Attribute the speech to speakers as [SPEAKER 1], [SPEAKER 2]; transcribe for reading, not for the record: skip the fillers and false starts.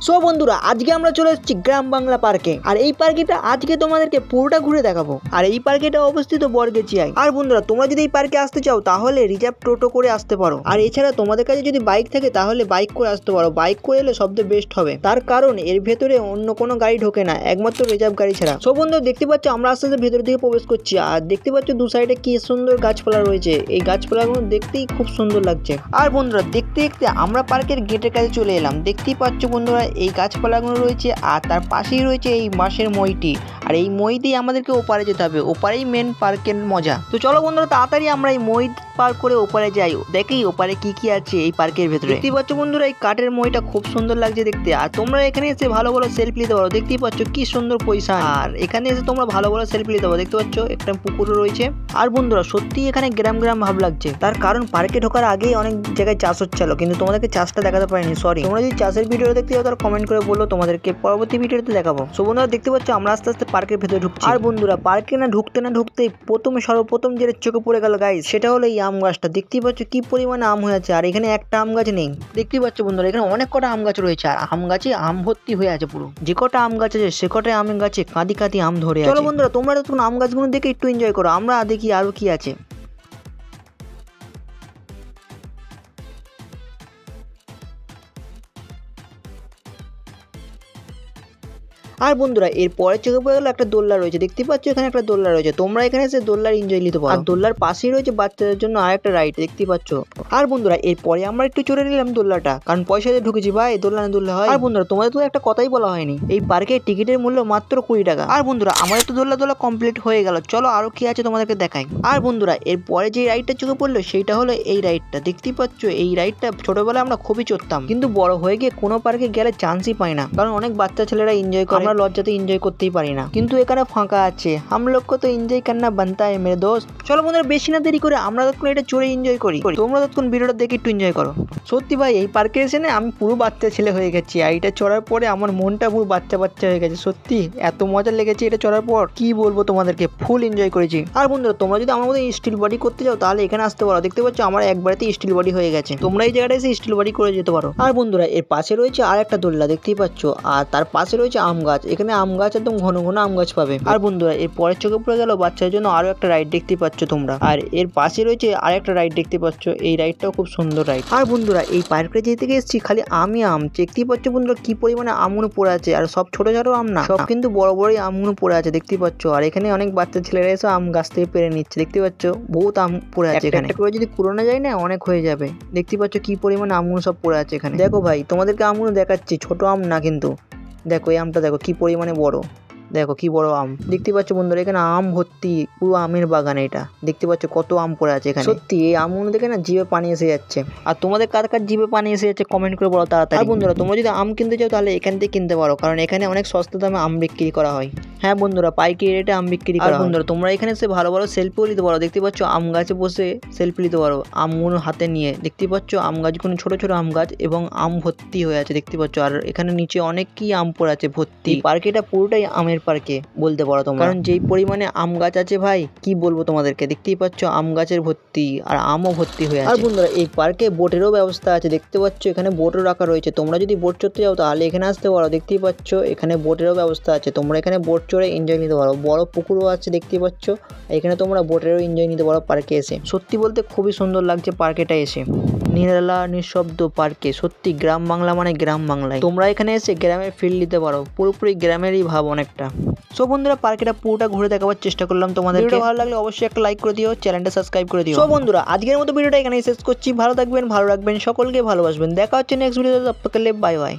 [SPEAKER 1] So বন্ধুরা আজকে আমরা চলে এসেছি গ্রাম বাংলা পার্কে। আর এই পার্কেটা আজকে তোমাদেরকে পুরোটা ঘুরে দেখাবো। আর এই পার্কেটা অবস্থিত বরগেচিয়ায়। আর বন্ধুরা তোমরা যদি এই পার্কে আসতে চাও তাহলে রিজার্ভ টোটো করে আসতে পারো। আর এছাড়া তোমাদের কাছে যদি বাইক থাকে তাহলে বাইক করে আসতে পারো। বাইক করে এলে সবচেয়ে বেস্ট হবে, তার কারণ এর ভেতরে অন্য কোনো গাড়ি ঢোকে না, একমাত্র রিজার্ভ গাড়ি ছাড়া। সো বন্ধুরা দেখতে পাচ্ছ আমরা আস্তে আস্তে ভেতর দিকে প্রবেশ করছি। আর দেখতে পাচ্ছ দু সাইডে কি সুন্দর গাছপালা রয়েছে। এই গাছপালাগুলো দেখতেই খুব সুন্দর লাগছে। আর বন্ধুরা দেখতে দেখতে আমরা পার্কের গেটের কাছে চলে এলাম। দেখতেই পাচ্ছ বন্ধুরা এই গাছপালাগুলো রয়েছে আর তার পাশেই রয়েছে এই বাঁশের মইটি। আর এই মই দিয়ে আমাদেরকে ওপারে যেতে হবে, ওপারেই মেন পার্কের মজা। তো চলো বন্ধুরা তাড়াতাড়ি আমরা এই মই পার করে ওপারে যাই, দেখি ওপারে কি কি আছে এই পার্কের ভেতরে। দেখতেই পাচ্ছ বন্ধুরা এই কাঠের মইটা খুব সুন্দর লাগছে দেখতে। আর তোমরা এখানে এসে ভালো ভালো সেলফি নিতে পারো। দেখতেই পাচ্ছ কি সুন্দর পয়সা। আর এখানে এসে তোমরা ভালো ভালো সেলফি নিতে পারো। দেখতে পাচ্ছ একটা পুকুর রয়েছে। আর বন্ধুরা সত্যি এখানে গ্রাম গ্রাম ভাব লাগছে, তার কারণ পার্কে ঢোকার আগেই অনেক জায়গায় চাষ হচ্ছিল, কিন্তু তোমাদেরকে চাষটা দেখাতে পারিনি, সরি। তোমরা যদি চাষের ভিডিও দেখতে চাও তাহলে কমেন্ট করে বলো, তোমাদেরকে পরবর্তী ভিডিওতে দেখাবো। সো বন্ধুরা দেখতে পাচ্ছ আমরা আস্তে আস্তে পার্কের ভেতরে ঢুকছি। আর বন্ধুরা পার্কে না ঢুকতেই সর্বপ্রথম যেটা চোখে পড়ে গেল গাইস, সেটা হলো এই আম গাছটা। দেখতেই পাচ্ছ কি পরিমাণে আম হয়ে আছে। আর এখানে একটা আম গাছ নেই। দেখতেই পাচ্ছ বন্ধুরা এখানে অনেক কটা আম গাছ রয়েছে। আর আম গাছে আম ভর্তি হয়ে আছে পুরো। যে কটা আম গাছ আছে সে কটা আম গাছে কাঁদি কাঁদি আম ধরে আছে। চলো বন্ধুরা তোমরা তখন আম গাছগুলো দেখে একটু এনজয় করো, আমরা দেখি আরো কি আছে। আর বন্ধুরা এরপরে চোখে পড়ে গেল একটা দোলনা রয়েছে। দেখতে পাচ্ছ এখানে একটা দোলনা রয়েছে, তোমরা এখানে এসে দোলনার এনজয় নিতে পারো। আর দোলনার পাশেই রয়েছে বাচ্চাদের জন্য আরেকটা রাইড, দেখতে পাচ্ছ। আর বন্ধুরা এরপরে আমরা একটু চড়ে নিলাম দোলনাটা, কারণ পয়সা দিয়ে ঢুকেছি ভাই, দোলনা দোলনা হয়। আর বন্ধুরা তোমাদের তো একটা কথাই বলা হয়নি, এই পার্কের টিকিটের মূল্য মাত্র 20 টাকা। আর বন্ধুরা আমাদের তো দোলনা কমপ্লিট হয়ে গেল, চলো আরো কি আছে তোমাদেরকে দেখাই। আর বন্ধুরা এরপরে যে রাইডটা চোখে পড়লো সেইটা হলো এই রাইডটা। দেখতেই পাচ্ছ এই রাইডটা ছোটবেলায় আমরা খুবই চড়তাম, কিন্তু বড় হয়ে গিয়ে কোনো পার্কে গেলে চান্সই পাই না, কারণ অনেক বাচ্চা ছেলেরা এনজয় করে, আমরা লজ্জাতে এনজয় করতেই পারি না। কিন্তু এখানে ফাঁকা আছে, হাম লোগ কো তো এনজয় করনা বানতা হ্যায় মেরে দোস্ত। চলো বন্ধুরা বেশি না দেরি করে আমরা ততক্ষণ এটা চড়ে এনজয় করি, তোমরা ততক্ষণ ভিডিওটা দেখে একটু এনজয় করো। সত্যি ভাই এই পার্কে এসে না আমি পুরো বাচ্চা ছেলে হয়ে গেছি। আর এটা চড়ার পরে আমার মনটা পুরো বাচ্চা বাচ্চা হয়ে গেছে। সত্যি এত মজা লেগেছে এটা চড়ার পর, কি বলবো তোমাদেরকে, ফুল এনজয় করেছি। আর বন্ধুরা তোমরা যদি আমার মতো স্টিল বডি করতে চাও তাহলে এখানে আসতে পারো। দেখতে পাচ্ছ আমার একবারেতেই স্টিল বডি হয়ে গেছে, তোমরা এই জায়গাটা এসে স্টিল বডি করে যেতে পারো। আর বন্ধুরা এর পাশে রয়েছে আর একটা দোলনা, দেখতেই পাচ্ছ। আর তার পাশে রয়েছে আম গাছ, এখানে আম গাছ একদম ঘন ঘন আম গাছ পাবে। আর বন্ধুরা এর পরের চোখে পড়ে গেল বাচ্চাদের জন্য আরো একটা রাইড, দেখতে পাচ্ছ তোমরা। আর এর পাশে রয়েছে আর একটা রাইড, দেখতে পাচ্ছ। এই রাইডটাও খুব সুন্দর রাইড। আর বন্ধুরা এই পার্কে যেতে এসেছি খালি আমি আম, দেখতেই পাচ্ছ বন্ধুরা কি পরিমাণে আমগুলো পড়ে আছে। আর সব ছোট ছোট আম না, সব কিন্তু বড় বড়ই আমগুলো পড়ে আছে, দেখতে পাচ্ছ। আর এখানে অনেক বাচ্চা ছেলেরা এসে আম গাছ থেকে পেরে নিচ্ছে, দেখতে পাচ্ছ। বহুত আম পড়ে আছে এখানে, একটা করে যদি পুরোনো যায় না অনেক হয়ে যাবে। দেখতে পাচ্ছ কি পরিমাণে আমগুলো সব পড়ে আছে এখানে। দেখো ভাই তোমাদেরকে আমগুলো দেখাচ্ছি, ছোট আম না কিন্তু। দেখো এই আমটা দেখো কি পরিমাণে বড়, দেখো কি বড় আম। দেখতে পাচ্ছ বন্ধুরা এখানে আম ভর্তি, পুরো আমের বাগান এটা। দেখতে পাচ্ছ কত আম পড়ে আছে এখানে। সত্যি এই আমগুলো দেখে না জিভে পানি এসে যাচ্ছে। আর তোমাদের কার কার জিভে পানি এসে যাচ্ছে কমেন্ট করে বলো তাড়াতাড়ি। আর বন্ধুরা তোমরা যদি আম কিনতে চাও তাহলে এখান থেকে কিনতে পারো, কারণ এখানে অনেক সস্তা দামে আম বিক্রি করা হয়। হ্যাঁ বন্ধুরা পাইকারি রেটে আম বিক্রি করা হয়। বন্ধুরা তোমরা এখানে এসে ভালো ভালো সেলফিও নিতে পারো। দেখতে পাচ্ছ আম গাছে বসে সেলফি নিতে পারো আমগুলো হাতে নিয়ে। দেখতে পাচ্ছ আম গাছগুলো ছোট ছোট আম গাছ এবং আম ভর্তি হয়ে আছে, দেখতে পাচ্ছ। আর এখানে নিচে অনেক কি আম পড়ে আছে ভর্তি। পার্কে এটা পুরোটাই আমের পার্কে বলতে পারো তোমরা, কারণ যেই পরিমাণে আম গাছ আছে ভাই কি বলবো তোমাদেরকে। দেখতেই পাচ্ছ আম গাছের ভর্তি আর আমও ভর্তি হয়ে আছে। আর বন্ধুরা এই পার্কে বোটেরও ব্যবস্থা আছে, দেখতে পাচ্ছ। এখানে বোটও রাখা রয়েছে, তোমরা যদি বোট চড়তে যাও তাহলে এখানে আসতে পারো। দেখতেই পাচ্ছ এখানে বোটেরও ব্যবস্থা আছে, তোমরা এখানে বোট চড়ে এনজয় নিতে পারো। বড় পুকুরও আছে দেখতে পাচ্ছ, এখানে তোমরা বোটেরও এনজয় নিতে পারো পার্কে এসে। সত্যি বলতে খুবই সুন্দর লাগছে পার্কেটা এসে, নিরালা নিঃশব্দ পার্কে। সত্যি গ্রাম বাংলা মানে গ্রাম বাংলায়। তোমরা এখানে এসে গ্রামের ফিল নিতে পারো, পুরোপুরি গ্রামেরই ভাব অনেকটা। সো বন্ধুরা পার্কেটা পুরোটা ঘুরে দেখাবার চেষ্টা করলাম তোমাদের। ভিডিও ভালো লাগলে অবশ্যই একটা লাইক করে দিও, চ্যানেলটা সাবস্ক্রাইব করে দিও। সো বন্ধুরা আজকের মতো ভিডিওটা এখানেই শেষ করছি। ভালো থাকবেন, ভালো রাখবেন, সকলকে ভালোবাসবেন। দেখা হচ্ছে নেক্সট ভিডিওতে, ততক্ষণ বাই বাই।